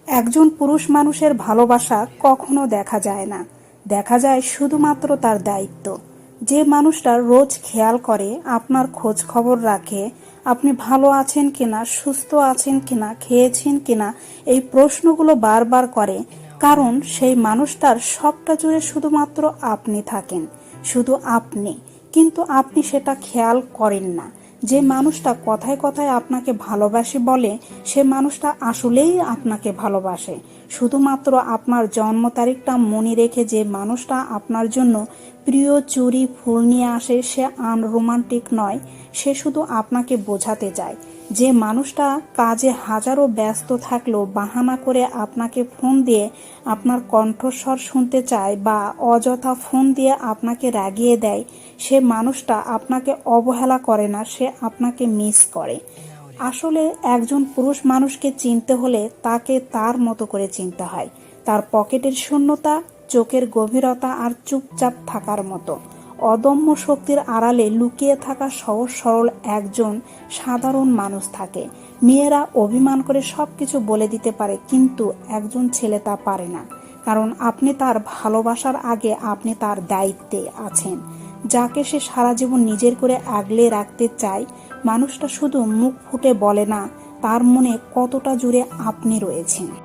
একজন পুরুষ মানুষের ভালোবাসা কখনো দেখা যায় না, দেখা যায় শুধুমাত্র তার দায়িত্ব। যে মানুষটা রোজ খেয়াল করে, আপনার খোঁজ খবর রাখে, আপনি ভালো আছেন কিনা, সুস্থ আছেন কিনা, খেয়েছেন কিনা, এই প্রশ্নগুলো বারবার করে, কারণ সেই মানুষটার সবটা জুড়ে শুধুমাত্র আপনি থাকেন, শুধু আপনি। কিন্তু আপনি সেটা খেয়াল করেন না। যে মানুষটা কথায় কথায় আপনাকে ভালোবাসে বলে, সে মানুষটা আসলেই আপনাকে ভালোবাসে। শুধুমাত্র আপনার জন্ম তারিখটা মনে রেখে যে মানুষটা আপনার জন্য প্রিয় চুড়ি ফুল নিয়ে আসে, সে আনরোমান্টিক নয়, সে শুধু আপনাকে বোঝাতে চায়। যে মানুষটা কাজে হাজারো ব্যস্ত থাকলেও বাহানা করে আপনাকে ফোন দিয়ে আপনার কণ্ঠস্বর শুনতে চায় বা অযথা ফোন দিয়ে আপনাকে রাগিয়ে দেয়, সে মানুষটা আপনাকে অবহেলা করে না, সে আপনাকে মিস করে। আসলে একজন পুরুষ মানুষকে চিনতে হলে তাকে তার মতো করে চিনতে হয়। তার পকেটের শূন্যতা, চোখের গভীরতা আর চুপচাপ থাকার মতো। অদম্য শক্তির আড়ালে লুকিয়ে থাকা সহজ সরল একজন সাধারণ মানুষ থাকে। মেয়েরা অভিমান করে সবকিছু বলে দিতে পারে, কিন্তু একজন ছেলে তা পারে না। কারণ আপনি তার ভালোবাসার আগে আপনি তার দায়িত্বে আছেন। যাকে সে সারা জীবন নিজের করে আগলে রাখতে চায়, মানুষটা শুধু মুখ ফুটে বলে না তার মনে কতটা জুড়ে আপনি রয়েছেন।